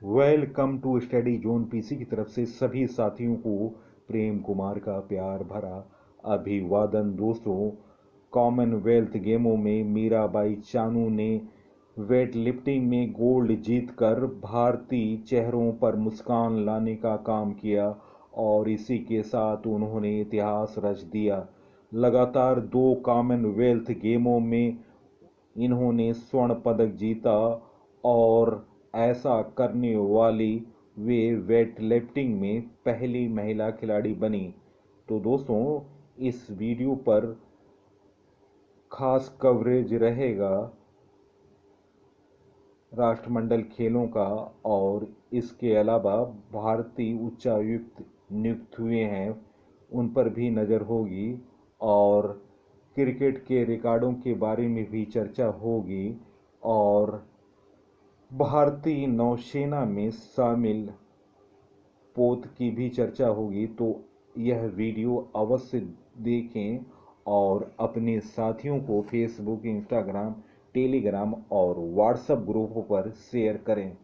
Welcome to study zone PC की तरफ से सभी साथियों को प्रेम कुमार का प्यार भरा अभिवादन। दोस्तों, कॉमनवेल्थ गेमों में मीराबाई चानू ने वेट लिफ्टिंग में गोल्ड जीतकर भारतीय चेहरों पर मुस्कान लाने का काम किया और इसी के साथ उन्होंने इतिहास रच दिया। लगातार 2 कॉमनवेल्थ गेमों में इन्होंने स्वर्ण पदक जीता और ऐसा करने वाली वे वेटलिफ्टिंग में पहली महिला खिलाड़ी बनी। तो दोस्तों, इस वीडियो पर खास कवरेज रहेगा राष्ट्रमंडल खेलों का, और इसके अलावा भारतीय उच्चायुक्त नियुक्त हुए हैं उन पर भी नज़र होगी, और क्रिकेट के रिकॉर्डों के बारे में भी चर्चा होगी, और भारतीय नौसेना में शामिल पोत की भी चर्चा होगी। तो यह वीडियो अवश्य देखें और अपने साथियों को फेसबुक, इंस्टाग्राम, टेलीग्राम और व्हाट्सएप ग्रुपों पर शेयर करें।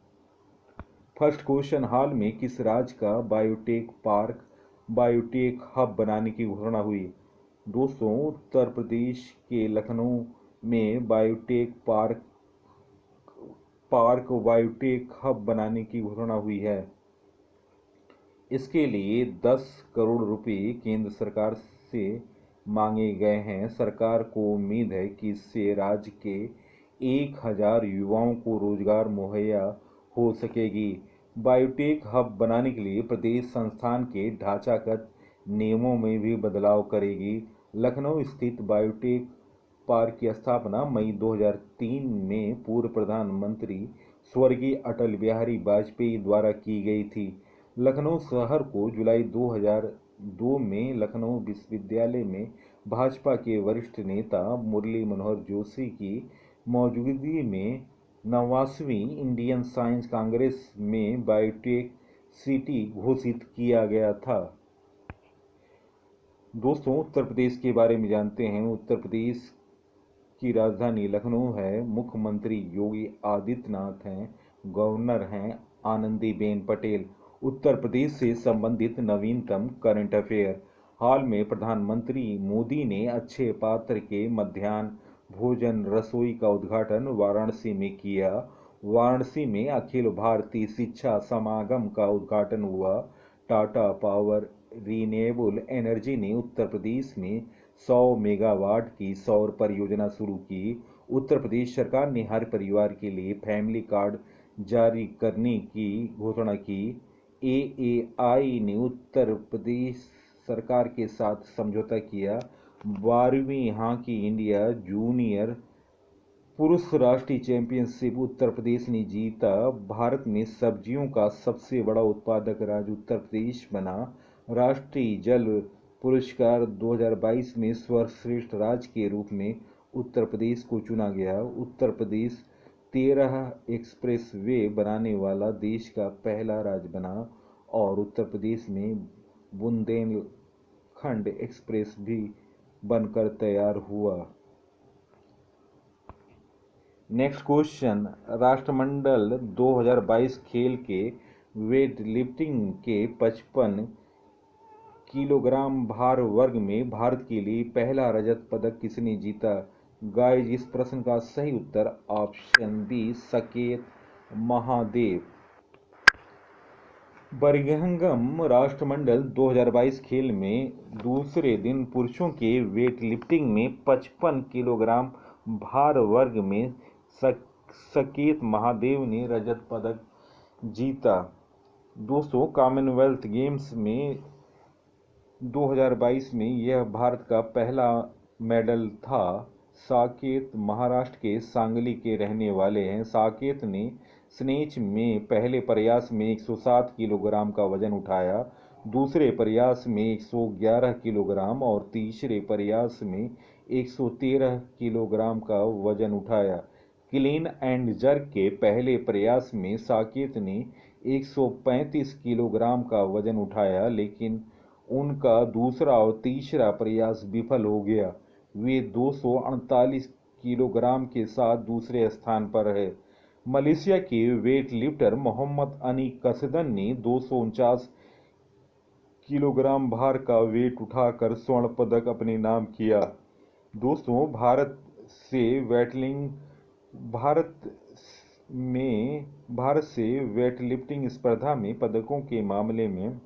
फर्स्ट क्वेश्चन, हाल में किस राज्य का बायोटेक पार्क बायोटेक हब बनाने की घोषणा हुई? दोस्तों, उत्तर प्रदेश के लखनऊ में पार्क बायोटेक हब बनाने की घोषणा हुई है। इसके लिए 10 करोड़ रुपए केंद्र सरकार से मांगे गए हैं। सरकार को उम्मीद है कि इससे राज्य के 1000 युवाओं को रोजगार मुहैया हो सकेगी। बायोटेक हब बनाने के लिए प्रदेश संस्थान के ढांचागत नियमों में भी बदलाव करेगी। लखनऊ स्थित बायोटेक पार्क की स्थापना मई 2003 में पूर्व प्रधानमंत्री स्वर्गीय अटल बिहारी वाजपेयी द्वारा की गई थी। लखनऊ शहर को जुलाई 2002 में लखनऊ विश्वविद्यालय में भाजपा के वरिष्ठ नेता मुरली मनोहर जोशी की मौजूदगी में 89वीं इंडियन साइंस कांग्रेस में बायोटेक सिटी घोषित किया गया था। दोस्तों, उत्तर प्रदेश के बारे में जानते हैं। उत्तर प्रदेश की राजधानी लखनऊ है। मुख्यमंत्री योगी आदित्यनाथ हैं। गवर्नर हैं आनंदीबेन पटेल। उत्तर प्रदेश से संबंधित नवीनतम करंट अफेयर। हाल में प्रधानमंत्री मोदी ने अक्षय पात्र के मध्याह्न भोजन रसोई का उद्घाटन वाराणसी में किया। वाराणसी में अखिल भारतीय शिक्षा समागम का उद्घाटन हुआ। टाटा पावर रिन्यूएबल एनर्जी ने उत्तर प्रदेश में 100 मेगावाट की सौर परियोजना शुरू की। उत्तर प्रदेश सरकार ने हर परिवार के लिए फैमिली कार्ड जारी करने की घोषणा की। एएआई ने उत्तर प्रदेश सरकार के साथ समझौता किया। 12वीं हॉकी इंडिया जूनियर पुरुष राष्ट्रीय चैंपियनशिप उत्तर प्रदेश ने जीता। भारत में सब्जियों का सबसे बड़ा उत्पादक राज्य उत्तर प्रदेश बना। राष्ट्रीय जल पुरस्कार 2022 में सर्वश्रेष्ठ राज्य के रूप में उत्तर प्रदेश को चुना गया। उत्तर प्रदेश 13 एक्सप्रेस वे बनाने वाला देश का पहला राज्य बना, और उत्तर प्रदेश में बुंदेलखंड एक्सप्रेस भी बनकर तैयार हुआ। नेक्स्ट क्वेश्चन, राष्ट्रमंडल 2022 खेल के वेट लिफ्टिंग के 55 किलोग्राम भार वर्ग में भारत के लिए पहला रजत पदक किसने जीता? गाइस, इस प्रश्न का सही उत्तर option B, Saket Mahadev. Birmingham राष्ट्रमंडल 2022 खेल में दूसरे दिन पुरुषों के वेट लिफ्टिंग में 55 किलोग्राम भार वर्ग में साकेत महादेव ने रजत पदक जीता। दोस्तों, कॉमनवेल्थ गेम्स में 2022 में यह भारत का पहला मेडल था। साकेत महाराष्ट्र के सांगली के रहने वाले हैं। साकेत ने स्नेच में पहले प्रयास में 107 किलोग्राम का वजन उठाया, दूसरे प्रयास में 111 किलोग्राम और तीसरे प्रयास में 113 किलोग्राम का वजन उठाया। क्लीन एंड जर्क के पहले प्रयास में साकेत ने 135 किलोग्राम का वजन उठाया, लेकिन उनका दूसरा और तीसरा प्रयास विफल हो गया। वे 248 किलोग्राम के साथ दूसरे स्थान पर रहे। मलेशिया के वेट लिफ्टर मोहम्मद अनी कसदन ने 249 किलोग्राम भार का वेट उठाकर स्वर्ण पदक अपने नाम किया। दोस्तों, से वेटलिंग भारत भारत से वेटलिफ्टिंग स्पर्धा में पदकों के मामले में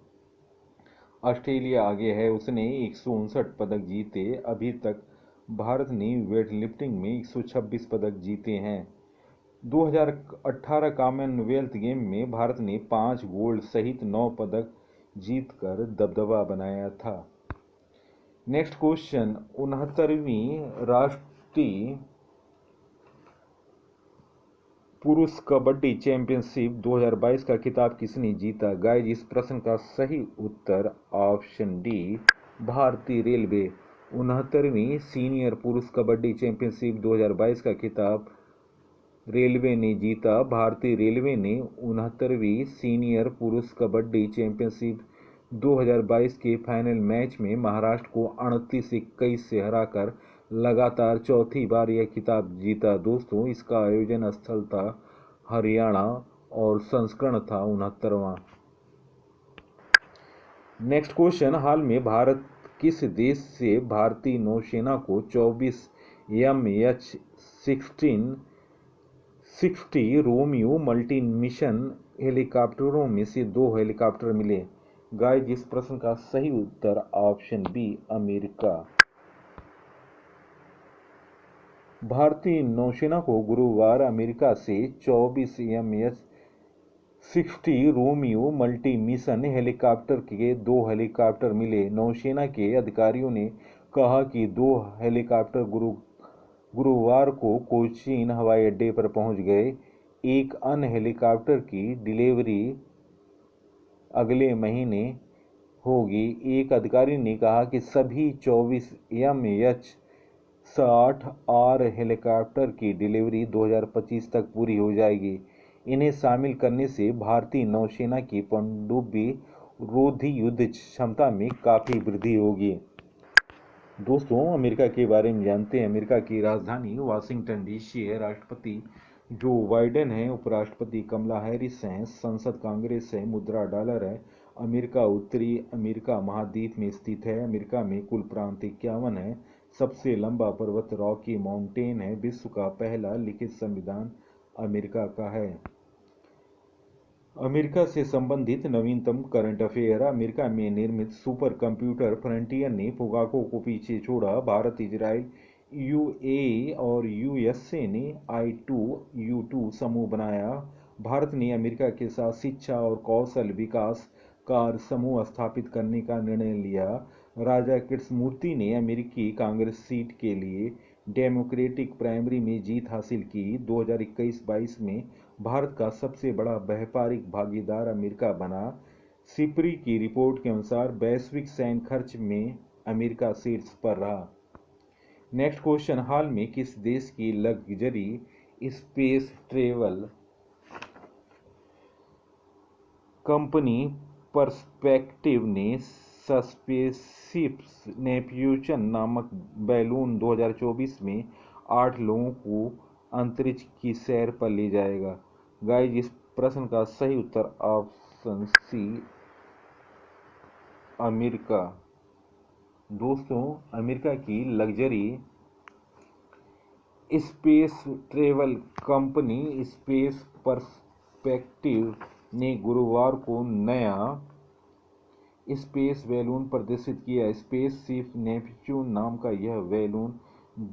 ऑस्ट्रेलिया आगे है। उसने 159 पदक जीते। अभी तक भारत ने वेटलिफ्टिंग में 126 पदक जीते हैं। 2018 कॉमनवेल्थ गेम में भारत ने 5 गोल्ड सहित 9 पदक जीतकर दबदबा बनाया था। नेक्स्ट क्वेश्चन, 69वीं राष्ट्रीय पुरुष कबड्डी चैंपियनशिप 2022 का खिताब किसने जीता? गाइस, इस प्रश्न का सही उत्तर ऑप्शन डी, भारतीय रेलवे। 69वीं सीनियर पुरुष कबड्डी चैंपियनशिप 2022 का खिताब रेलवे ने जीता। भारतीय रेलवे ने 69वीं सीनियर पुरुष कबड्डी चैंपियनशिप 2022 के फाइनल मैच में महाराष्ट्र को 38-21 से हराकर लगातार चौथी बार यह खिताब जीता। दोस्तों, इसका आयोजन स्थल था हरियाणा और संस्करण था 69वां। नेक्स्ट क्वेश्चन, हाल में भारत किस देश से भारतीय नौसेना को 24 MH-60 रोमियो मल्टी मिशन हेलीकॉप्टरों में से 2 हेलीकॉप्टर मिले? गाइस, इस प्रश्न का सही उत्तर ऑप्शन बी, अमेरिका। भारतीय नौसेना को गुरुवार अमेरिका से 24 MH-60 Romeo multi mission helicopter के 2 हेलीकॉप्टर मिले। नौसेना के अधिकारियों ने कहा कि 2 हेलीकॉप्टर गुरुवार को कोचीन हवाई अड्डे पर पहुंच गए। एक अन्य हेलीकॉप्टर की डिलीवरी अगले महीने होगी। एक अधिकारी ने कहा कि सभी 24 MH-60R हेलीकॉप्टर की डिलीवरी 2025 तक पूरी हो जाएगी। इन्हें शामिल करने से भारतीय नौसेना की पनडुब्बी रोधी युद्ध क्षमता में काफ़ी वृद्धि होगी। दोस्तों, अमेरिका के बारे में जानते हैं। अमेरिका की राजधानी वाशिंगटन डीसी है। राष्ट्रपति जो बाइडेन है, उपराष्ट्रपति कमला हैरिस हैं, संसद कांग्रेस है, मुद्रा डॉलर है। अमेरिका उत्तरी अमेरिका महाद्वीप में स्थित है। अमेरिका में कुल प्रांत 51 है। सबसे लंबा पर्वत रॉकी माउंटेन है। विश्व का पहला लिखित संविधान अमेरिका का है। अमेरिका से संबंधित नवीनतम करंट अफेयर। अमेरिका में निर्मित सुपर कंप्यूटर फ्रंटियर ने फुगाको को पीछे छोड़ा। भारत, इजराइल, यूएई और यूएसए ने I2U2 समूह बनाया। भारत ने अमेरिका के साथ शिक्षा और कौशल विकास कार्य समूह स्थापित करने का निर्णय लिया। राजा कृष्णमूर्ति ने अमेरिकी कांग्रेस सीट के लिए डेमोक्रेटिक प्राइमरी में जीत हासिल की। 2021-22 में भारत का सबसे बड़ा व्यापारिक भागीदार अमेरिका बना। सिप्री की रिपोर्ट के अनुसार वैश्विक सैन्य खर्च में अमेरिका शीर्ष पर रहा। नेक्स्ट क्वेश्चन, हाल में किस देश की luxury space travel company perspective ने स्पेसशिप नेपच्यून नामक बैलून 2024 में 8 लोगों को अंतरिक्ष की सैर पर ले जाएगा? गाइस, इस प्रश्न का सही उत्तर ऑप्शन सी, अमेरिका। दोस्तों, अमेरिका की luxury space travel company space perspective ने गुरुवार को नया स्पेस बैलून प्रदर्शित किया। स्पेसशिप नेपच्यून नाम का यह बैलून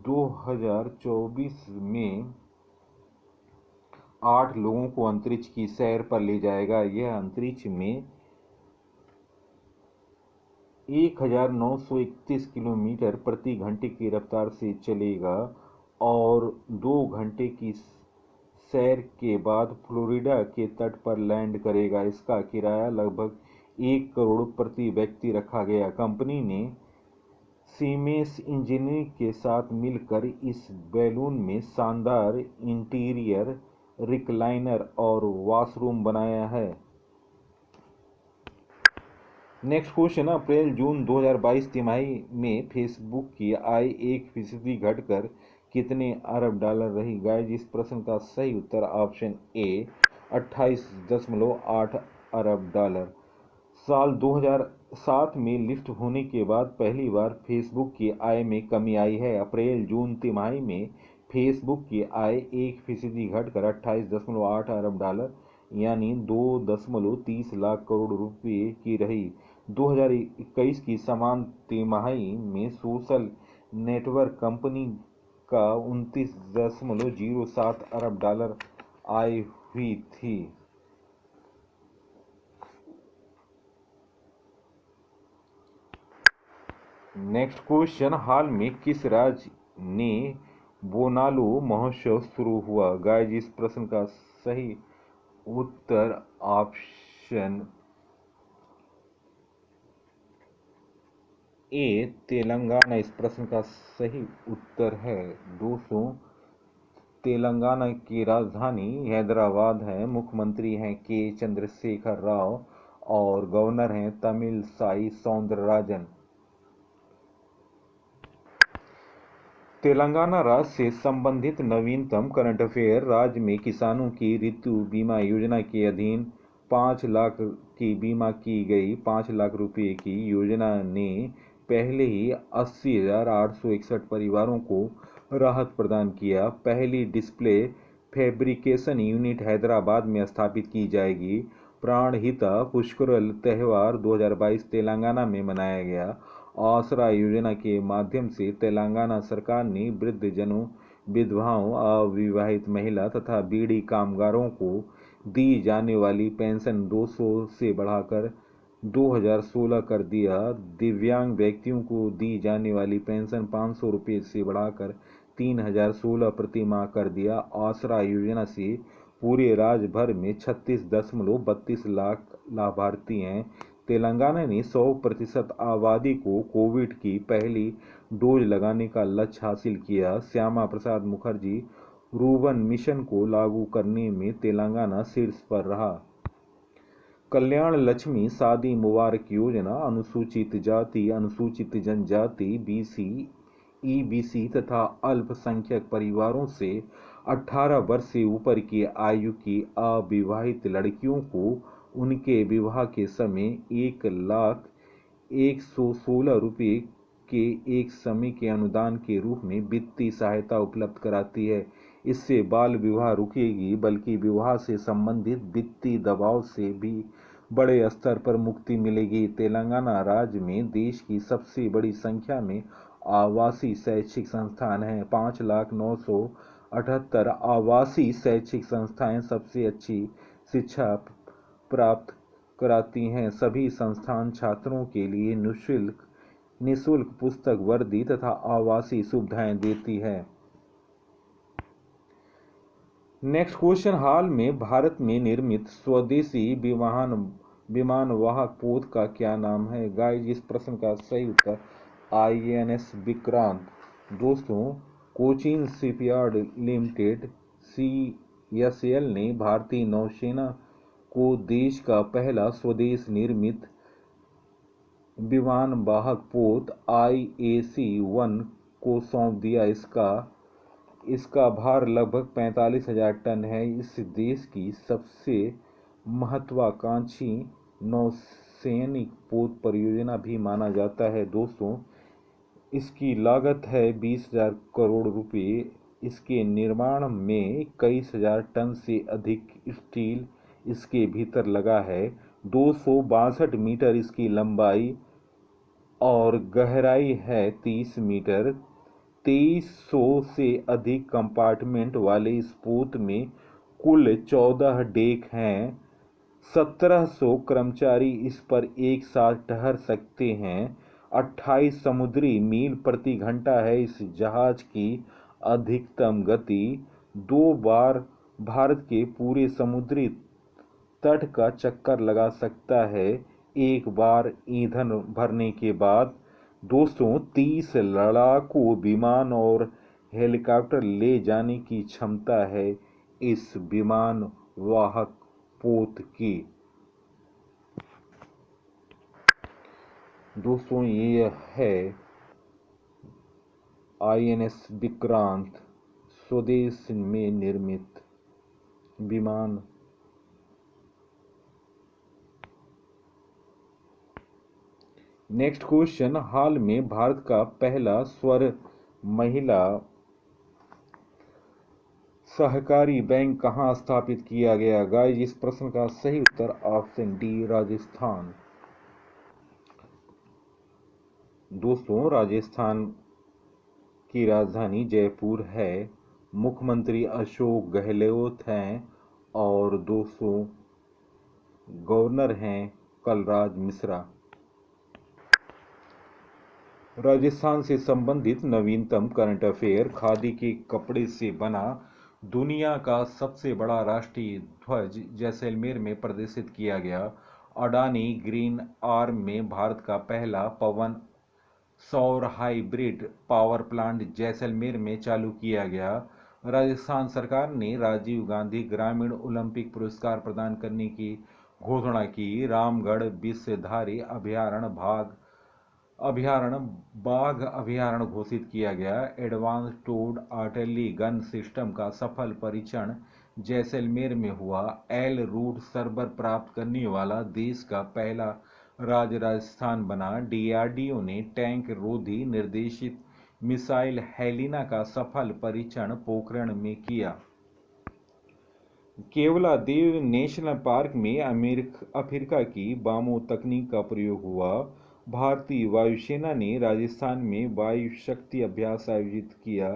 2024 में 8 लोगों को अंतरिक्ष की सैर पर ले जाएगा। यह अंतरिक्ष में 1931 किलोमीटर प्रति घंटे की रफ्तार से चलेगा और 2 घंटे की सैर के बाद फ्लोरिडा के तट पर लैंड करेगा। इसका किराया लगभग 1 करोड़ प्रति व्यक्ति रखा गया। कंपनी ने सीमेंस इंजीनियरिंग के साथ मिलकर इस बैलून में शानदार इंटीरियर, रिक्लाइनर और वॉशरूम बनाया है। नेक्स्ट क्वेश्चन, अप्रैल जून 2022 तिमाही में फेसबुक की आय 1% घटकर कितने अरब डॉलर रही? गाइस, इस प्रश्न का सही उत्तर ऑप्शन ए 28.8 अरब डॉलर। साल 2007 में लिस्ट होने के बाद पहली बार फेसबुक की आय में कमी आई है। अप्रैल-जून तिमाही में फेसबुक की आय 1% घटकर 28.8 अरब डॉलर यानी 2.30 लाख करोड़ रुपए की रही। 2021 की समान तिमाही में सोशल नेटवर्क कंपनी का 29.07 अरब डॉलर आय हुई थी। नेक्स्ट क्वेश्चन, हाल में किस राज्य ने बोनालू महोत्सव शुरू हुआ? गाइस, इस प्रश्न का सही उत्तर ऑप्शन ए तेलंगाना इस प्रश्न का सही उत्तर है। दोस्तों, तेलंगाना की राजधानी हैदराबाद है। मुख्यमंत्री हैं के चंद्रशेखर राव और गवर्नर हैं तमिलसाई सौंदरराजन। तेलंगाना राज्य से संबंधित नवीनतम करंट अफेयर। राज्य में किसानों की ऋतु बीमा योजना के अधीन 5 लाख की बीमा की गई। 5 लाख रुपए की योजना ने पहले ही 80,861 परिवारों को राहत प्रदान किया। पहली डिस्प्ले फैब्रिकेशन यूनिट हैदराबाद में स्थापित की जाएगी। प्राणहिता पुष्कर त्यौहार 2022 तेलंगाना में मनाया गया। आसरा योजना के माध्यम से तेलंगाना सरकार ने वृद्धजनों, विधवाओं, अविवाहित महिला तथा बीड़ी कामगारों को दी जाने वाली पेंशन 200 से बढ़ाकर 2016 कर दिया। दिव्यांग व्यक्तियों को दी जाने वाली पेंशन 500 रुपये से बढ़ाकर 3016 प्रति माह कर दिया। आसरा योजना से पूरे राज्य भर में 36.32 लाख लाभार्थी हैं। तेलंगाना ने 100% आबादी को कोविड की पहली डोज लगाने का लक्ष्य हासिल किया। श्यामा प्रसाद मुखर्जी रूर्बन मिशन को लागू करने में तेलंगाना शीर्ष पर रहा। कल्याण लक्ष्मी शादी मुबारक योजना अनुसूचित जाति, अनुसूचित जनजाति, बीसी, ईबीसी तथा अल्पसंख्यक परिवारों से 18 वर्ष से ऊपर की आयु की अविवाहित लड़कियों को उनके विवाह के समय 1,116 रुपये के एक समय के अनुदान के रूप में वित्तीय सहायता उपलब्ध कराती है। इससे बाल विवाह रुकेगी, बल्कि विवाह से संबंधित वित्तीय दबाव से भी बड़े स्तर पर मुक्ति मिलेगी। तेलंगाना राज्य में देश की सबसे बड़ी संख्या में आवासीय शैक्षिक संस्थान हैं। 5,09,78 आवासीय शैक्षिक संस्थाएं सबसे अच्छी शिक्षा प्राप्त कराती हैं। सभी संस्थान छात्रों के लिए निःशुल्क पुस्तक, वर्दी तथा आवासीय सुविधाएं देती है। नेक्स्ट क्वेश्चन, हाल में भारत में निर्मित स्वदेशी विमानवाहक पोत का क्या नाम है? गाइस, इस प्रश्न का सही उत्तर INS विक्रांत। दोस्तों, कोचीन शिपयार्ड लिमिटेड CSL ने भारतीय नौसेना को देश का पहला स्वदेश निर्मित विमानवाहक पोत IAC-1 को सौंप दिया। इसका भार लगभग 45,000 टन है। इस देश की सबसे महत्वाकांक्षी नौसैनिक पोत परियोजना भी माना जाता है। दोस्तों, इसकी लागत है 20,000 करोड़ रुपए। इसके निर्माण में 21,000 टन से अधिक स्टील इसके भीतर लगा है। 262 मीटर इसकी लंबाई और गहराई है 30 मीटर। 2300 से अधिक कंपार्टमेंट वाले इस पोत में कुल 14 डेक हैं। 1700 कर्मचारी इस पर एक साथ ठहर सकते हैं। 28 समुद्री मील प्रति घंटा है इस जहाज की अधिकतम गति। 2 बार भारत के पूरे समुद्री तट का चक्कर लगा सकता है एक बार ईंधन भरने के बाद। दोस्तों, 30 लड़ाकू विमान और हेलीकॉप्टर ले जाने की क्षमता है इस विमान वाहक पोत की। दोस्तों, ये है आईएनएस विक्रांत स्वदेश में निर्मित विमान। नेक्स्ट क्वेश्चन, हाल में भारत का पहला स्वर महिला सहकारी बैंक कहाँ स्थापित किया गया? गाइस, इस प्रश्न का सही उत्तर ऑप्शन डी राजस्थान। दोस्तों, राजस्थान की राजधानी जयपुर है। मुख्यमंत्री अशोक गहलोत हैं और दोस्तों गवर्नर हैं कलराज मिश्रा। राजस्थान से संबंधित नवीनतम करंट अफेयर, खादी के कपड़े से बना दुनिया का सबसे बड़ा राष्ट्रीय ध्वज जैसलमेर में प्रदर्शित किया गया। अडानी ग्रीन आर्म में भारत का पहला पवन सौर हाइब्रिड पावर प्लांट जैसलमेर में चालू किया गया। राजस्थान सरकार ने राजीव गांधी ग्रामीण ओलंपिक पुरस्कार प्रदान करने की घोषणा की। रामगढ़ विषधारी बाघ अभयारण्य घोषित किया गया। Advanced towed artillery gun system का सफल परीक्षण जैसलमेर में हुआ। एल रूट सर्वर प्राप्त करने वाला देश का पहला राज्य राजस्थान बना। डीआरडीओ ने टैंक रोधी निर्देशित मिसाइल हेलिना का सफल परीक्षण पोखरण में किया। केवलादेव नेशनल पार्क में अफ्रीका की बामो तकनीक का प्रयोग हुआ। भारतीय वायुसेना ने राजस्थान में वायु शक्ति अभ्यास आयोजित किया।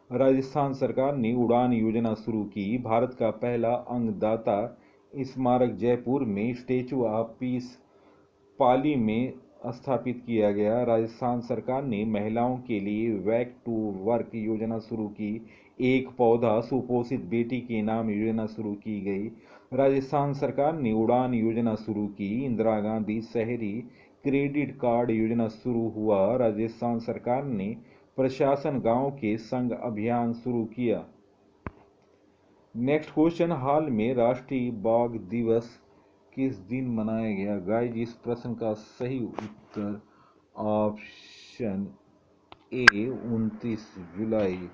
राजस्थान सरकार ने उड़ान योजना शुरू की। भारत का पहला अंगदाता स्मारक जयपुर में स्टैचू ऑफ पीस पाली में स्थापित किया गया। राजस्थान सरकार ने महिलाओं के लिए वैक टू वर्क योजना शुरू की। एक पौधा सुपोषित बेटी के नाम योजना शुरू की गई। राजस्थान सरकार ने उड़ान योजना शुरू की। इंदिरा गांधी शहरी क्रेडिट कार्ड योजना शुरू हुआ। राजस्थान सरकार ने प्रशासन गांव के संग अभियान शुरू किया। नेक्स्ट क्वेश्चन, हाल में राष्ट्रीय बाघ दिवस किस दिन मनाया गया? गाइस, इस प्रश्न का सही उत्तर ऑप्शन ए 29 जुलाई।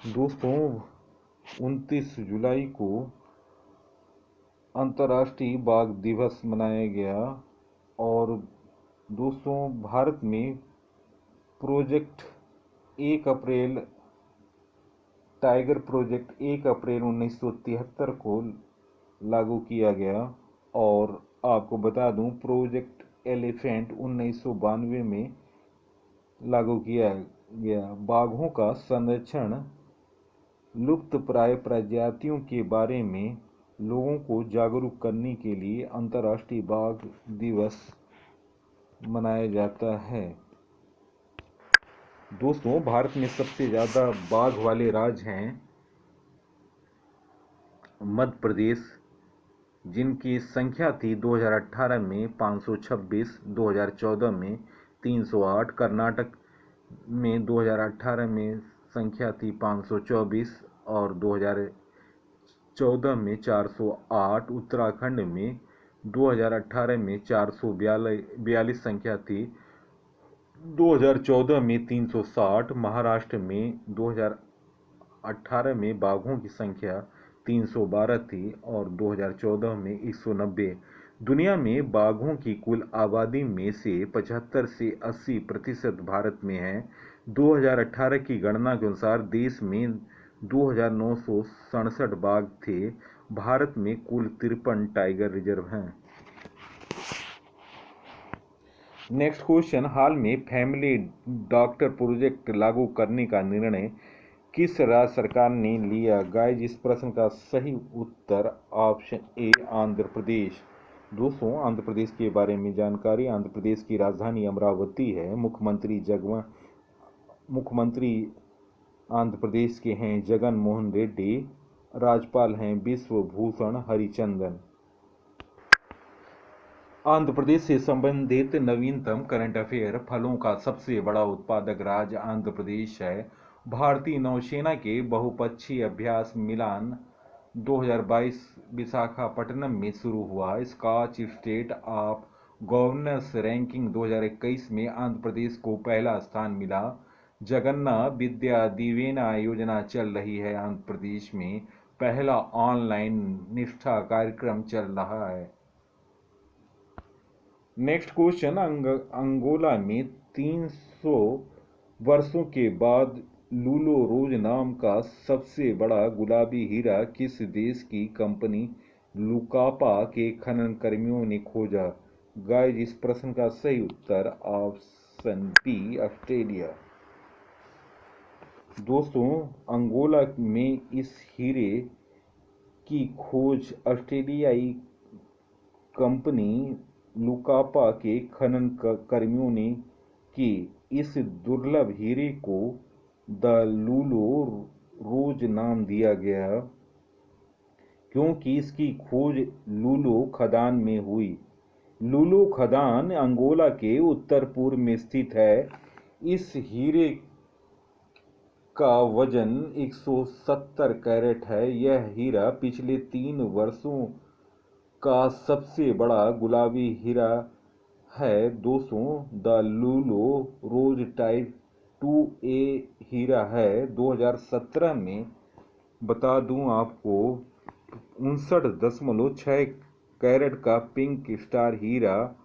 दोस्तों, 29 जुलाई को अंतर्राष्ट्रीय बाघ दिवस मनाया गया। और दोस्तों, भारत में प्रोजेक्ट 1 अप्रैल टाइगर प्रोजेक्ट 1 अप्रैल 1973 को लागू किया गया। और आपको बता दूं, प्रोजेक्ट एलिफेंट 1992 में लागू किया गया। बाघों का संरक्षण, लुप्तप्राय प्रजातियों के बारे में लोगों को जागरूक करने के लिए अंतर्राष्ट्रीय बाघ दिवस मनाया जाता है। दोस्तों, भारत में सबसे ज़्यादा बाघ वाले राज्य हैं मध्य प्रदेश, जिनकी संख्या थी 2018 में 526, 2014 में 308। कर्नाटक में 2018 में संख्या थी 524 और 2014 में 408। उत्तराखंड में 2018 में 442 संख्या थी, 2014 में 360। महाराष्ट्र में 2018 में बाघों की संख्या 312 थी और 2014 में 190। दुनिया में बाघों की कुल आबादी में से 75 से 80% भारत में है। 2018 की गणना के अनुसार देश में 2967 बाघ थे। भारत में कुल 53 टाइगर रिजर्व हैं। नेक्स्ट क्वेश्चन, हाल में फैमिली डॉक्टर प्रोजेक्ट लागू करने का निर्णय किस राज्य सरकार ने लिया? गाइस, इस प्रश्न का सही उत्तर ऑप्शन ए आंध्र प्रदेश। दोस्तों, आंध्र प्रदेश के बारे में जानकारी, आंध्र प्रदेश की राजधानी अमरावती है। मुख्यमंत्री आंध्र प्रदेश के हैं जगन मोहन रेड्डी। राज्यपाल हैं विश्व भूषण हरिचंदन। आंध्र प्रदेश से संबंधित नवीनतम करंट अफेयर, फलों का सबसे बड़ा उत्पादक राज्य आंध्र प्रदेश है। भारतीय नौसेना के बहुपक्षीय अभ्यास मिलान 2022 विशाखापट्टनम में शुरू हुआ। Skoch state of governance ranking 2021 में आंध्र प्रदेश को पहला स्थान मिला। जगन्ना विद्या दिवेना योजना चल रही है आंध्र प्रदेश में। पहला ऑनलाइन निष्ठा कार्यक्रम चल रहा है। नेक्स्ट क्वेश्चन, अंगोला में 300 वर्षों के बाद लूलो रोज नाम का सबसे बड़ा गुलाबी हीरा किस देश की कंपनी लुकापा के खनन कर्मियों ने खोजा? गाइस, इस प्रश्न का सही उत्तर ऑप्शन बी, ऑस्ट्रेलिया। दोस्तों, अंगोला में इस हीरे की खोज ऑस्ट्रेलियाई कंपनी लुकापा के खनन कर्मियों ने की। इस दुर्लभ हीरे को द लूलो रोज नाम दिया गया क्योंकि इसकी खोज लूलो खदान में हुई। लूलो खदान अंगोला के उत्तर पूर्व में स्थित है। इस हीरे का वजन 170 कैरेट है। यह हीरा पिछले 3 वर्षों का सबसे बड़ा गुलाबी हीरा है। दोस्तों, द लूलो रोज टाइप 2A हीरा है। 2017 में बता दूं आपको, 59.6 कैरेट का पिंक स्टार हीरा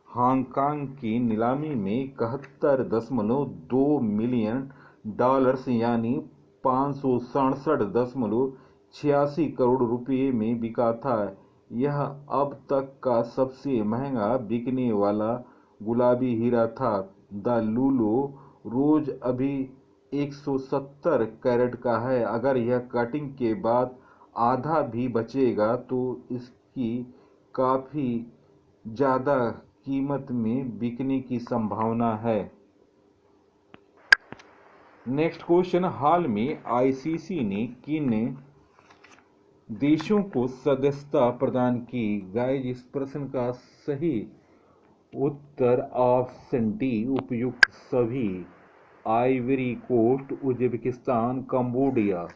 हांगकांग की नीलामी में 71.2 मिलियन डॉलर्स यानी 567.86 करोड़ रुपए में बिका था। यह अब तक का सबसे महंगा बिकने वाला गुलाबी हीरा था। द लूलो रोज अभी 170 कैरेट का है। अगर यह कटिंग के बाद आधा भी बचेगा तो इसकी काफ़ी ज़्यादा कीमत में बिकने की संभावना है। नेक्स्ट क्वेश्चन, हाल में आईसीसी ने किन देशों को सदस्यता प्रदान की? गाइस, इस प्रश्न का सही उत्तर ऑप्शन डी, उपयुक्त सभी। आइवरी कोस्ट, उज्बेकिस्तान, कंबोडिया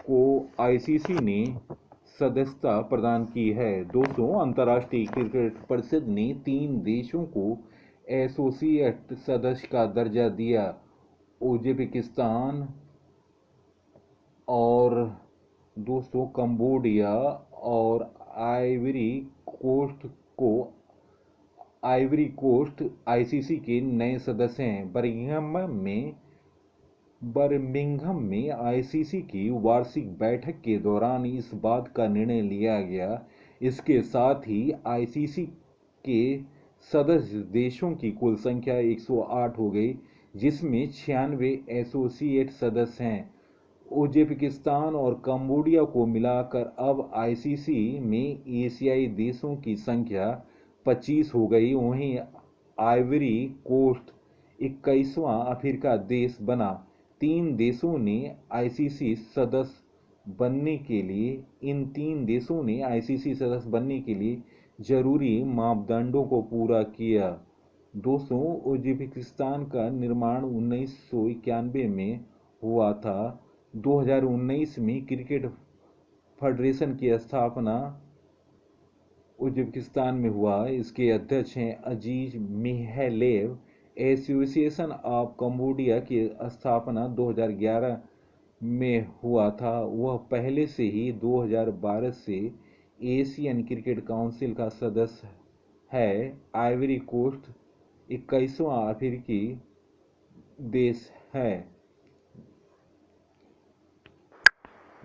को आईसीसी ने सदस्यता प्रदान की है। दोस्तों, अंतर्राष्ट्रीय क्रिकेट परिषद ने 3 देशों को एसोसिएट सदस्य का दर्जा दिया। उज्बेकिस्तान और दोस्तों कंबोडिया और आइवरी कोस्ट आईसीसी के नए सदस्य हैं। बर्मिंघम में आईसीसी की वार्षिक बैठक के दौरान इस बात का निर्णय लिया गया। इसके साथ ही आईसीसी के सदस्य देशों की कुल संख्या 108 हो गई, जिसमें 96 एसोसिएट सदस्य हैं। उज्बेकिस्तान और कंबोडिया को मिलाकर अब आईसीसी में एशियाई देशों की संख्या 25 हो गई। वहीं आइवरी कोस्ट 21वां अफ्रीका देश बना। 3 देशों ने आईसीसी सदस्य बनने के लिए जरूरी मापदंडों को पूरा किया। दोस्तों, उज्बेकिस्तान का निर्माण 1991 में हुआ था। 2019 में क्रिकेट फेडरेशन की स्थापना उज्बेकिस्तान में हुआ। इसके अध्यक्ष हैं अजीज मिहलेव। एसोसिएशन ऑफ कंबोडिया की स्थापना 2011 में हुआ था। वह पहले से ही 2012 से एशियन क्रिकेट काउंसिल का सदस्य है। आइवरी कोस्ट 21वां अफ्रीकी देश है।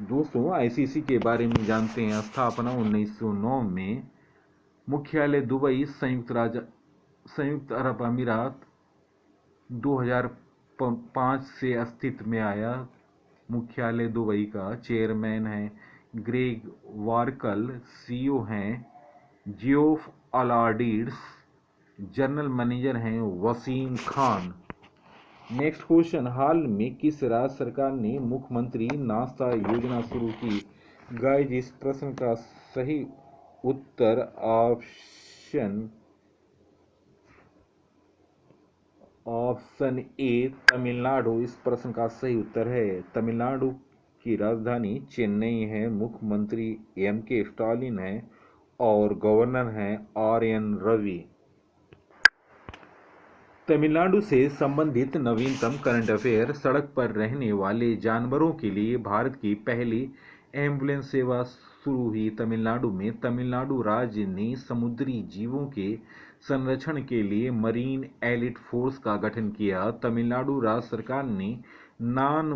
दोस्तों, आईसीसी के बारे में जानते हैं। स्थापना 1909 में, मुख्यालय दुबई, संयुक्त अरब अमीरात। 2005 से अस्तित्व में आया। मुख्यालय दुबई का। चेयरमैन हैं ग्रेग वार्कल। सीईओ हैं जियोफ अलाडीज। जनरल मैनेजर हैं वसीम खान। नेक्स्ट क्वेश्चन, हाल में किस राज्य सरकार ने मुख्यमंत्री नाश्ता योजना शुरू की? गाइस, इस प्रश्न का सही उत्तर ऑप्शन ए, तमिलनाडु। इस प्रश्न का सही उत्तर है। तमिलनाडु की राजधानी चेन्नई है। मुख्यमंत्री एमके स्टालिन है और गवर्नर हैं आर एन रवि। तमिलनाडु से संबंधित नवीनतम करंट अफेयर। सड़क पर रहने वाले जानवरों के लिए भारत की पहली एम्बुलेंस सेवा शुरू हुई तमिलनाडु में। तमिलनाडु राज्य ने समुद्री जीवों के संरक्षण के लिए मरीन एलिट फोर्स का गठन किया। तमिलनाडु राज्य सरकार ने नान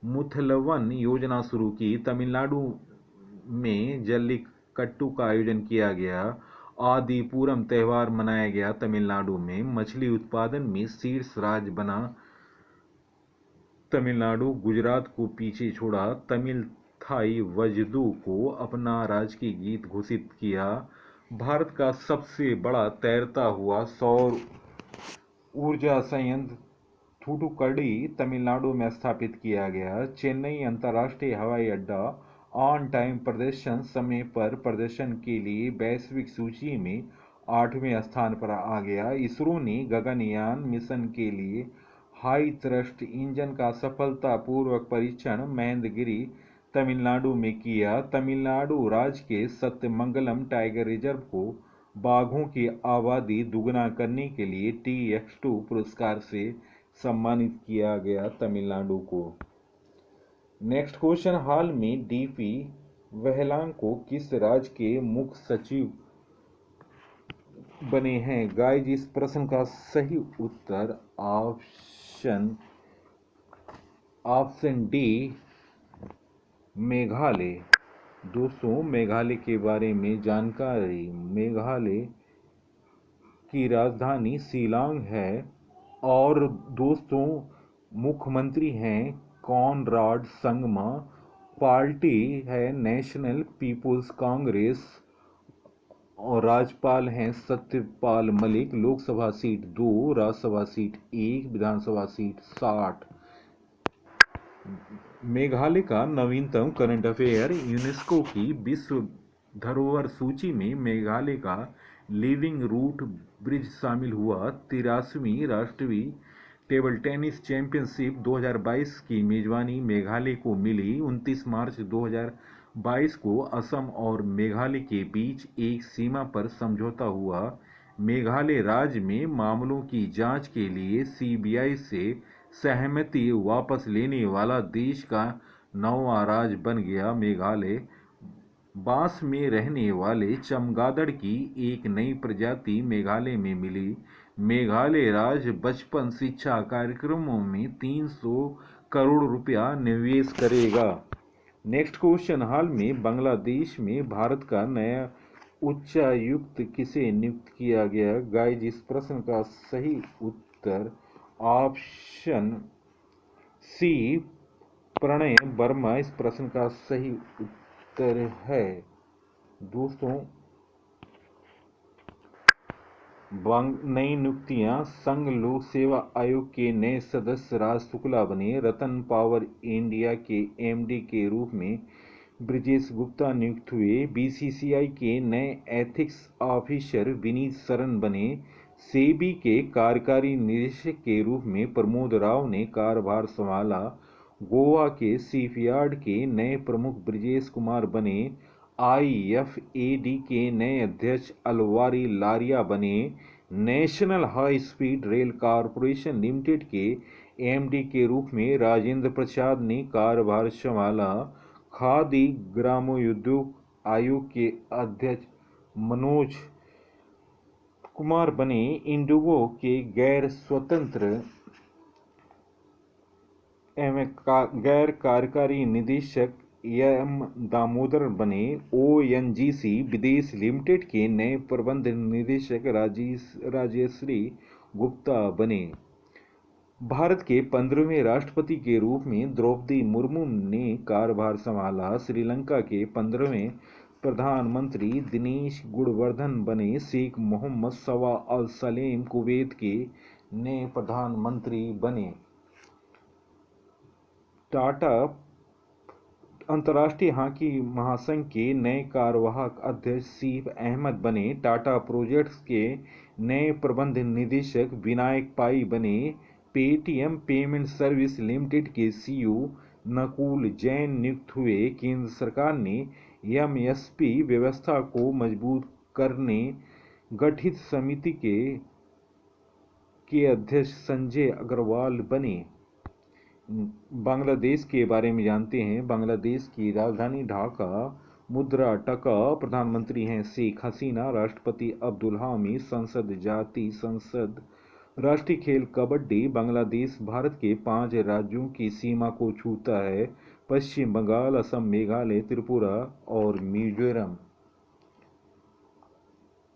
मुथलवन योजना शुरू की। तमिलनाडु में जल्लीकट्टू का आयोजन किया गया। आदिपुरम त्योहार मनाया गया। तमिलनाडु में मछली उत्पादन में शीर्ष राज्य बना तमिलनाडु। गुजरात को पीछे छोड़ा। तमिल थाई वजदू को अपना राजकीय गीत घोषित किया। भारत का सबसे बड़ा तैरता हुआ सौर ऊर्जा संयंत्र थूथुक्कडी तमिलनाडु में स्थापित किया गया। चेन्नई अंतर्राष्ट्रीय हवाई अड्डा ऑन टाइम प्रदर्शन समय पर प्रदर्शन के लिए वैश्विक सूची में 8वें स्थान पर आ गया। इसरो ने गगनयान मिशन के लिए हाई थ्रस्ट इंजन का सफलतापूर्वक परीक्षण महेंद्रगिरी तमिलनाडु में किया। तमिलनाडु राज्य के सत्यमंगलम टाइगर रिजर्व को बाघों की आबादी दुगना करने के लिए TX2 पुरस्कार से सम्मानित किया गया तमिलनाडु को। नेक्स्ट क्वेश्चन, हाल में DP वेहलांग को किस राज्य के मुख्य सचिव बने हैं? गाइज, इस प्रश्न का सही उत्तर ऑप्शन डी मेघालय। दोस्तों, मेघालय के बारे में जानकारी। मेघालय की राजधानी शिलांग है और दोस्तों मुख्यमंत्री हैं कॉनराड संगमा। पार्टी है नेशनल पीपुल्स कांग्रेस और राज्यपाल हैं सत्यपाल मलिक। लोकसभा सीट 2, राज्यसभा सीट 1, विधानसभा सीट 60। मेघालय का नवीनतम करंट अफेयर। यूनेस्को की विश्व धरोहर सूची में मेघालय का लिविंग रूट ब्रिज शामिल हुआ। 83वीं राष्ट्रीय टेबल टेनिस चैंपियनशिप 2022 की मेजबानी मेघालय को मिली। 29 मार्च 2022 को असम और मेघालय के बीच एक सीमा पर समझौता हुआ। मेघालय राज्य में मामलों की जांच के लिए CBI से सहमति वापस लेने वाला देश का 9वां राज्य बन गया। मेघालय बांस में रहने वाले चमगादड़ की एक नई प्रजाति मेघालय में मिली। मेघालय राज्य बचपन शिक्षा कार्यक्रमों में 300 करोड़ रुपया निवेश करेगा। नेक्स्ट क्वेश्चन, हाल में बांग्लादेश में भारत का नया उच्चायुक्त किसे नियुक्त किया गया? गाइज, इस प्रश्न का सही उत्तर ऑप्शन सी प्रणय वर्मा इस प्रश्न का सही उत्तर है। दोस्तों, नई नियुक्तियां। संघ लोक सेवा आयोग के नए सदस्य राज शुक्ला बने। रतन पावर इंडिया के MD के रूप में ब्रिजेश गुप्ता नियुक्त हुए। BCCI के नए एथिक्स ऑफिसर विनीत शरण बने। सेबी के कार्यकारी निदेशक के रूप में प्रमोद राव ने कार्यभार संभाला। गोवा के शिपयार्ड के नए प्रमुख ब्रिजेश कुमार बने। IFAD के नए अध्यक्ष अलवारी लारिया बने। National high speed rail corporation limited के MD के रूप में राजेंद्र प्रसाद ने कार्यभार संभाला। खादी ग्रामोद्योग आयोग के अध्यक्ष मनोज कुमार बने। इंडिगो के गैर स्वतंत्र गैर कार्यकारी निदेशक M दामोदर बने। ONGC विदेश लिमिटेड के नए प्रबंध निदेशक राजेश्री गुप्ता बने। भारत के 15वें राष्ट्रपति के रूप में द्रौपदी मुर्मू ने कार्यभार संभाला। श्रीलंका के 15वें प्रधानमंत्री दिनेश गुणवर्धन बने। शेख मोहम्मद सवा अल सलेम कुवैत के नए प्रधानमंत्री बने। टाटा अंतर्राष्ट्रीय हॉकी महासंघ के नए कार्यवाहक अध्यक्ष सीफ अहमद बने। टाटा प्रोजेक्ट्स के नए प्रबंध निदेशक विनायक पाई बने। पेटीएम पेमेंट सर्विस लिमिटेड के CEO नकुल जैन नियुक्त हुए। केंद्र सरकार ने MSP व्यवस्था को मजबूत करने गठित समिति के के अध्यक्ष संजय अग्रवाल बने। बांग्लादेश के बारे में जानते हैं। बांग्लादेश की राजधानी ढाका, मुद्रा टका, प्रधानमंत्री हैं शेख हसीना, राष्ट्रपति अब्दुल हामिद, संसद जातीय संसद, राष्ट्रीय खेल कबड्डी। बांग्लादेश भारत के 5 राज्यों की सीमा को छूता है: पश्चिम बंगाल, असम, मेघालय, त्रिपुरा और मिजोरम।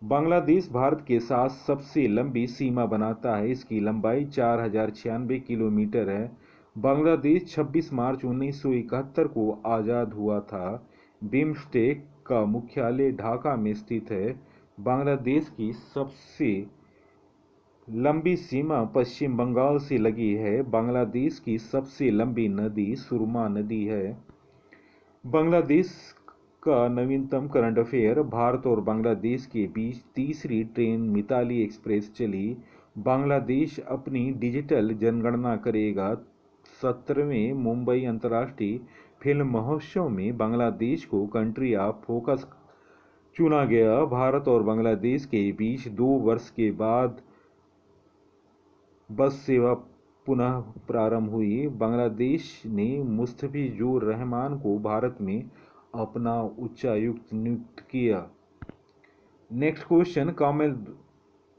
बांग्लादेश भारत के साथ सबसे लंबी सीमा बनाता है। इसकी लंबाई 4096 किलोमीटर है। बांग्लादेश 26 मार्च 1971 को आज़ाद हुआ था। बिम्स्टेक का मुख्यालय ढाका में स्थित है। बांग्लादेश की सबसे लंबी सीमा पश्चिम बंगाल से लगी है। बांग्लादेश की सबसे लंबी नदी सुरमा नदी है। बांग्लादेश का नवीनतम करंट अफेयर: भारत और बांग्लादेश के बीच तीसरी ट्रेन मिताली एक्सप्रेस चली। बांग्लादेश अपनी डिजिटल जनगणना करेगा। 17वें मुंबई अंतर्राष्ट्रीय फिल्म महोत्सव में बांग्लादेश को कंट्री ऑफ फोकस चुना गया। भारत और बांग्लादेश के बीच 2 वर्ष के बाद बस सेवा पुनः प्रारंभ हुई। बांग्लादेश ने मुस्तफिजुर रहमान को भारत में अपना उच्चायुक्त नियुक्त किया। नेक्स्ट क्वेश्चन: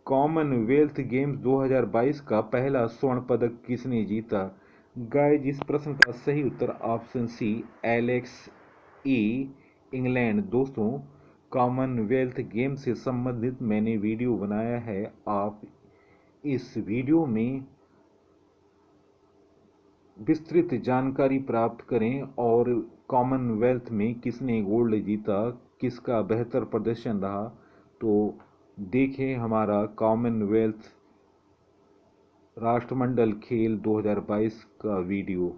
कॉमनवेल्थ गेम्स 2022 का पहला स्वर्ण पदक किसने जीता? गाइस, इस प्रश्न का सही उत्तर ऑप्शन सी, एलेक्स ई, इंग्लैंड। दोस्तों, कॉमनवेल्थ गेम से संबंधित मैंने वीडियो बनाया है। आप इस वीडियो में विस्तृत जानकारी प्राप्त करें और कॉमनवेल्थ में किसने गोल्ड जीता, किसका बेहतर प्रदर्शन रहा, तो देखें हमारा कॉमनवेल्थ राष्ट्रमंडल खेल 2022 का वीडियो।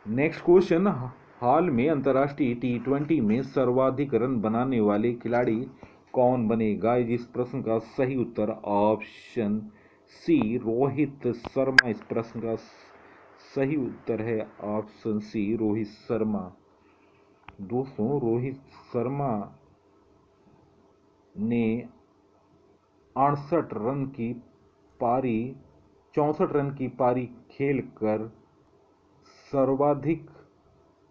नेक्स्ट क्वेश्चन: हाल में अंतर्राष्ट्रीय T20 में सर्वाधिक रन बनाने वाले खिलाड़ी कौन बने? गाइस, इस प्रश्न का सही उत्तर ऑप्शन सी, रोहित शर्मा। इस प्रश्न का सही उत्तर है ऑप्शन सी, रोहित शर्मा। दोस्तों, रोहित शर्मा ने 68 रन की पारी 64 रन की पारी खेलकर सर्वाधिक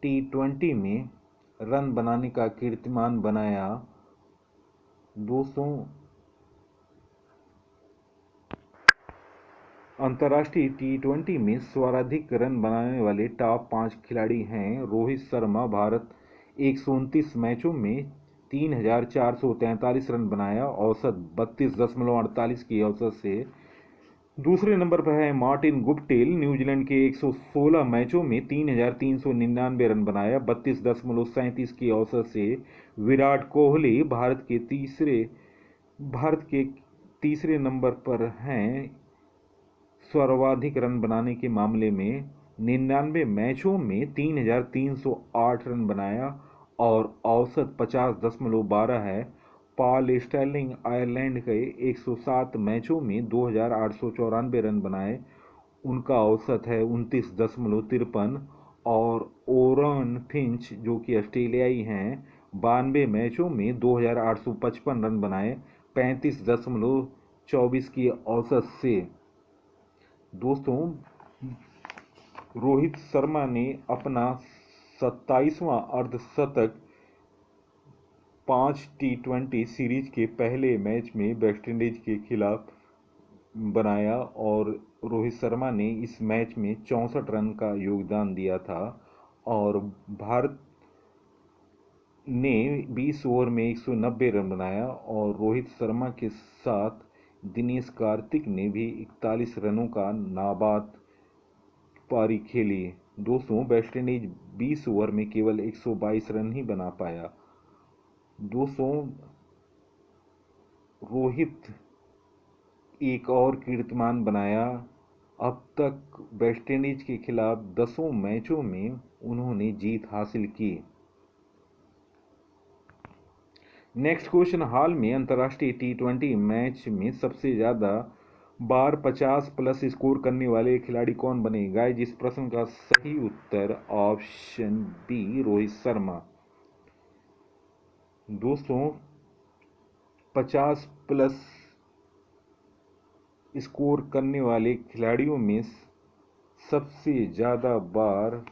T20 में रन बनाने का कीर्तिमान बनाया। दोस्तों, अंतर्राष्ट्रीय T20 में सर्वाधिक रन बनाने वाले टॉप 5 खिलाड़ी हैं: रोहित शर्मा, भारत 129 मैचों में 3443 रन बनाया, औसत 32.48 की औसत से। दूसरे नंबर पर है मार्टिन गुप्टिल, न्यूजीलैंड के 116 मैचों में 3399 रन बनाया, 32.37 की औसत से। विराट कोहली भारत के तीसरे नंबर पर हैं सर्वाधिक रन बनाने के मामले में। 99 मैचों में 3308 रन बनाया और औसत 50.12 है। पॉल स्टार्लिंग आयरलैंड के 107 मैचों में 2894 रन बनाए, उनका औसत है 29.53। और ओरन फिंच, जो कि ऑस्ट्रेलियाई हैं, 92 मैचों में 2855 रन बनाए, 35.24 की औसत से। दोस्तों, रोहित शर्मा ने अपना 27वां अर्धशतक 5 T20 सीरीज के पहले मैच में वेस्टइंडीज के खिलाफ बनाया और रोहित शर्मा ने इस मैच में 64 रन का योगदान दिया था। और भारत ने 20 ओवर में 190 रन बनाया और रोहित शर्मा के साथ दिनेश कार्तिक ने भी 41 रनों का नाबाद पारी खेली। दोस्तों, वेस्टइंडीज 20 ओवर में केवल 122 रन ही बना पाया। दोस्तों, रोहित एक और कीर्तिमान बनाया। अब तक वेस्टइंडीज के खिलाफ 10 मैचों में उन्होंने जीत हासिल की। नेक्स्ट क्वेश्चन: हाल में अंतर्राष्ट्रीय T20 मैच में सबसे ज्यादा बार 50 प्लस स्कोर करने वाले खिलाड़ी कौन बने? गाइस, इस प्रश्न का सही उत्तर ऑप्शन बी, रोहित शर्मा। दोस्तों, 50 प्लस स्कोर करने वाले खिलाड़ियों में सबसे ज़्यादा बार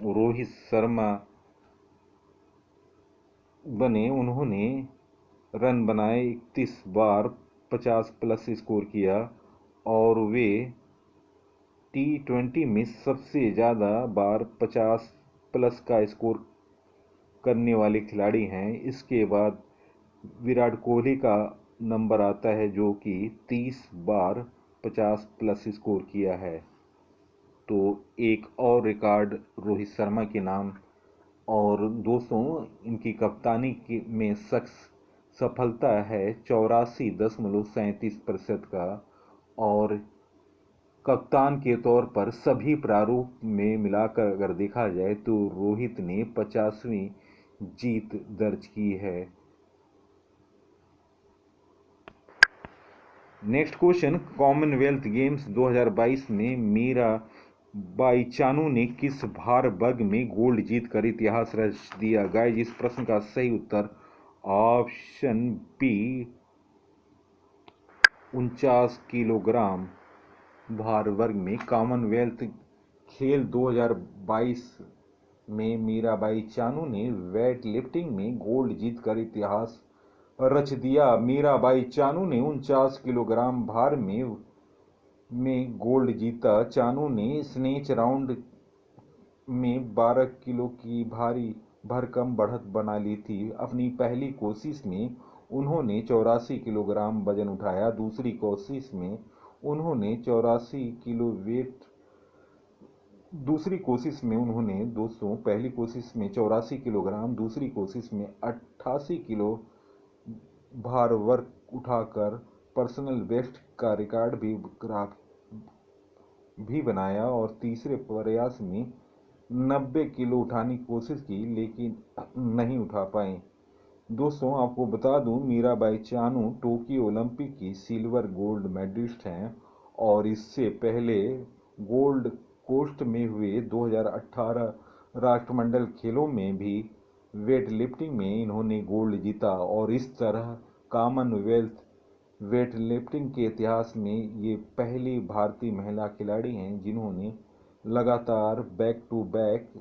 रोहित शर्मा बने। उन्होंने रन बनाए 31 बार, 50 प्लस स्कोर किया और वे T20 में सबसे ज़्यादा बार 50 प्लस का स्कोर करने वाले खिलाड़ी हैं। इसके बाद विराट कोहली का नंबर आता है जो कि 30 बार 50 प्लस स्कोर किया है। तो एक और रिकॉर्ड रोहित शर्मा के नाम। और दोस्तों, इनकी कप्तानी में सफलता है 84.37% का। और कप्तान के तौर पर सभी प्रारूप में मिलाकर अगर देखा जाए तो रोहित ने 50वीं जीत दर्ज की है। नेक्स्ट क्वेश्चन, कॉमनवेल्थ गेम्स 2022 में मीराबाई चानू ने किस भार वर्ग में गोल्ड जीतकर इतिहास रच दिया? गाइस, इस प्रश्न का सही उत्तर ऑप्शन बी 49 किलोग्राम भार वर्ग में। कॉमनवेल्थ खेल 2022 में मीराबाई चानू ने वेट लिफ्टिंग में गोल्ड जीतकर इतिहास रच दिया। मीराबाई चानू ने 49 किलोग्राम भार में गोल्ड जीता। चानू ने स्नेच राउंड में 12 किलो की भारी भरकम बढ़त बना ली थी। अपनी पहली कोशिश में उन्होंने 84 किलोग्राम वजन उठाया। दूसरी कोशिश में उन्होंने 84 किलो वेट दूसरी कोशिश में उन्होंने 200 पहली कोशिश में 84 किलोग्राम, दूसरी कोशिश में 88 किलो भार वर्ग उठाकर पर्सनल बेस्ट का रिकॉर्ड भी बनाया और तीसरे प्रयास में 90 किलो उठाने की कोशिश की लेकिन नहीं उठा पाए। दोस्तों, आपको बता दूं, मीराबाई चानू टोक्यो ओलंपिक की सिल्वर गोल्ड मेडलिस्ट हैं और इससे पहले गोल्ड कोस्ट में हुए 2018 राष्ट्रमंडल खेलों में भी वेट लिफ्टिंग में इन्होंने गोल्ड जीता। और इस तरह कॉमनवेल्थ वेट लिफ्टिंग के इतिहास में ये पहली भारतीय महिला खिलाड़ी हैं जिन्होंने लगातार बैक टू बैक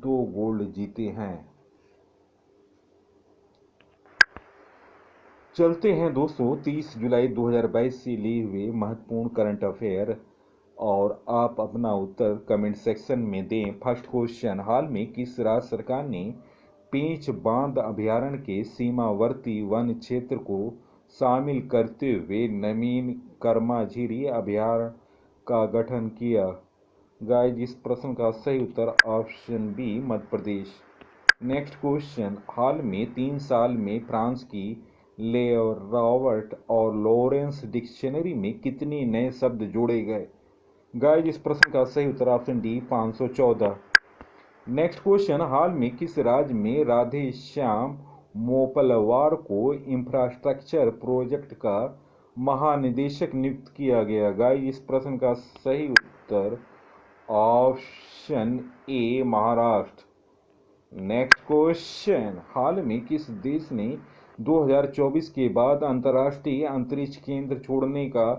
2 गोल्ड जीते हैं। चलते हैं दोस्तों 30 जुलाई 2022 से लिए हुए महत्वपूर्ण करंट अफेयर और आप अपना उत्तर कमेंट सेक्शन में दें। फर्स्ट क्वेश्चन, हाल में किस राज्य सरकार ने पेंच बांध अभयारण्य के सीमावर्ती वन क्षेत्र को शामिल करते हुए नवीन कर्माझीरी अभयारण्य का गठन किया? गाइस, इस प्रश्न का सही उत्तर option B Madhya Pradesh. Next question, हाल में 3 साल में फ्रांस की लेरावर्ट और लॉरेंस डिक्शनरी में कितने नए शब्द जोड़े गए? गाइस, इस प्रश्न का सही उत्तर ऑप्शन डी 514। नेक्स्ट क्वेश्चन, हाल में किस राज्य में राधेश्याम मोपलवार को इंफ्रास्ट्रक्चर प्रोजेक्ट का महानिदेशक नियुक्त किया गया? गाइस, इस प्रश्न का सही उत्तर option A Maharashtra. Next question, हाल में किस देश ने 2024 के बाद अंतर्राष्ट्रीय अंतरिक्ष केंद्र छोड़ने का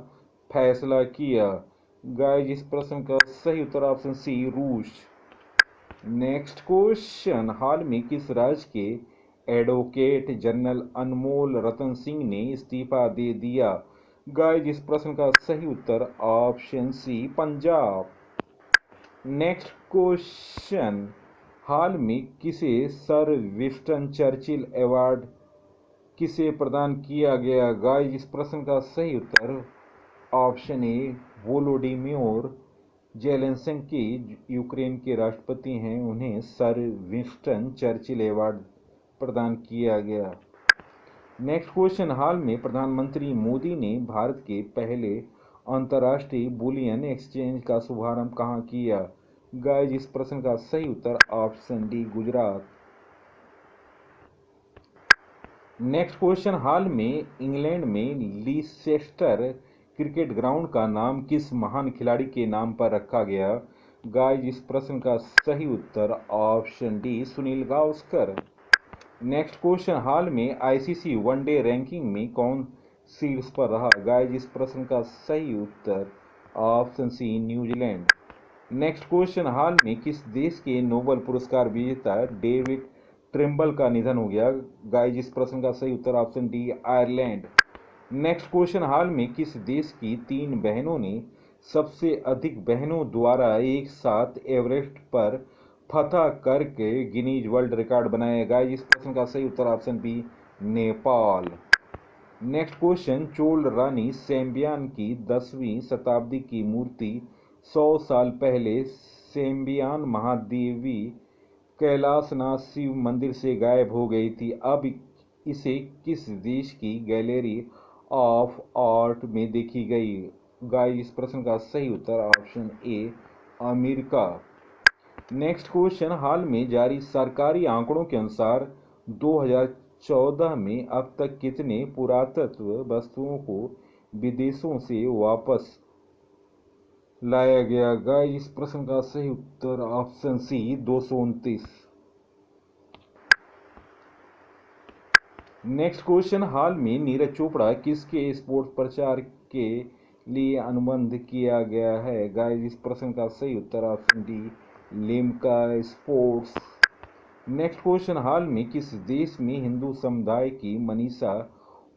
फैसला किया? गाइस, इस प्रश्न का सही उत्तर ऑप्शन सी रूस। नेक्स्ट क्वेश्चन, हाल में किस राज्य के एडवोकेट जनरल अनमोल रतन सिंह ने इस्तीफा दे दिया? गाइस, इस प्रश्न का सही उत्तर option C Punjab. Next question, हाल में किसे सर विंस्टन चर्चिल अवार्ड किसे प्रदान किया गया? गाइस, इस प्रश्न का सही उत्तर option A Volodymyr Zelensky Ukraine के राष्ट्रपति हैं, उन्हें सर विंस्टन चर्चिल अवार्ड प्रदान किया गया। नेक्स्ट क्वेश्चन, हाल में प्रधानमंत्री मोदी ने भारत के पहले अंतर्राष्ट्रीय बुलियन एक्सचेंज का शुभारंभ कहाँ किया? गाइस, इस प्रश्न का सही उत्तर option D Gujarat. Next question, हाल में इंग्लैंड में लीसेस्टर क्रिकेट ग्राउंड का नाम किस महान खिलाड़ी के नाम पर रखा गया? गाइस, इस प्रश्न का सही उत्तर option D Sunil Gavaskar. Next question, हाल में आईसीसी वनडे रैंकिंग में कौन शीर्ष पर रहा? गाइस, इस प्रश्न का सही उत्तर option C New Zealand. Next question, हाल में किस देश के नोबेल पुरस्कार विजेता डेविड ट्रिम्बल का निधन हो गया? गाइस, इस प्रश्न का सही उत्तर option D Ireland. Next question, हाल में किस देश की 3 बहनों ने सबसे अधिक बहनों द्वारा एक साथ एवरेस्ट पर फतह करके गिनीज वर्ल्ड रिकॉर्ड बनाया? गाइस, इस प्रश्न का सही उत्तर option B Nepal. Next question, Chola रानी सेम्बियान की 10वीं शताब्दी की मूर्ति 100 साल पहले सेम्बियान महादेवी कैलाशनाथ शिव मंदिर से गायब हो गई थी। अब इसे किस देश की गैलरी ऑफ आर्ट में देखी गई? गाइस, इस प्रश्न का सही उत्तर option A America. Next question, हाल में जारी सरकारी आंकड़ों के अनुसार 2014 में अब तक कितने पुरातत्व वस्तुओं को विदेशों से वापस लाया गया? गाइस, इस प्रश्न का सही उत्तर ऑप्शन सी 229। नेक्स्ट क्वेश्चन, हाल में नीरज चोपड़ा किसके स्पोर्ट्स प्रचार के लिए अनुबंध किया गया है? गाइस, इस प्रश्न का सही उत्तर option D Limca sports. Next question, हाल में किस देश में हिंदू समुदाय की मनीषा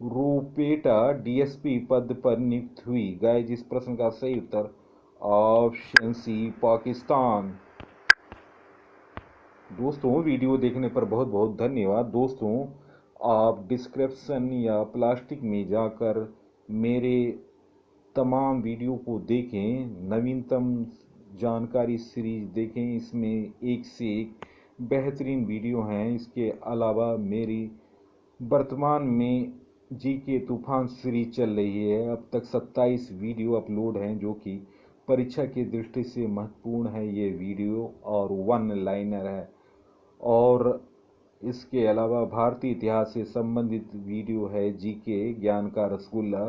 रूपेटा डीएसपी पद पर नियुक्त हुई? गाइस, इस प्रश्न का सही उत्तर ऑप्शन सी पाकिस्तान। दोस्तों, वीडियो देखने पर बहुत बहुत धन्यवाद। दोस्तों, आप डिस्क्रिप्शन या प्लास्टिक में जाकर मेरे तमाम वीडियो को देखें, नवीनतम जानकारी सीरीज देखें। इसमें एक से एक बेहतरीन वीडियो हैं। इसके अलावा मेरी वर्तमान में जीके तूफान सीरीज चल रही है। अब तक 27 वीडियो अपलोड हैं, जो कि परीक्षा की दृष्टि से महत्वपूर्ण है। ये वीडियो और 1 लाइनर है, और इसके अलावा भारतीय इतिहास से संबंधित वीडियो है। जीके ज्ञान का रसगुल्ला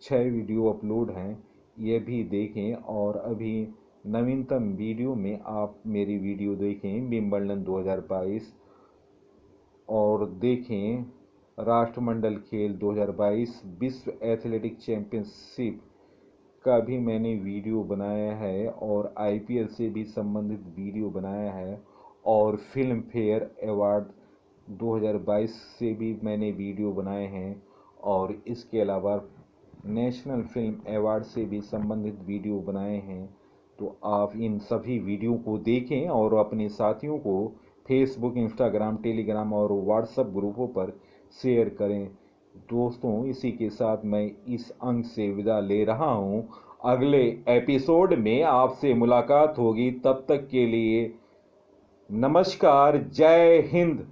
6 वीडियो अपलोड हैं, ये भी देखें। और अभी नवीनतम वीडियो में आप मेरी वीडियो देखें विंबलडन 2022, और देखें राष्ट्रमंडल खेल 2022 विश्व एथलेटिक चैंपियनशिप का भी मैंने वीडियो बनाया है, और आईपीएल से भी संबंधित वीडियो बनाया है, और फिल्म फेयर अवार्ड 2022 से भी मैंने वीडियो बनाए हैं, और इसके अलावा नेशनल फिल्म अवार्ड से भी संबंधित वीडियो बनाए हैं। तो आप इन सभी वीडियो को देखें और अपने साथियों को फेसबुक, इंस्टाग्राम, टेलीग्राम और व्हाट्सएप ग्रुपों पर शेयर करें। दोस्तों, इसी के साथ मैं इस अंक से विदा ले रहा हूं। अगले एपिसोड में आपसे मुलाकात होगी। तब तक के लिए नमस्कार, जय हिंद।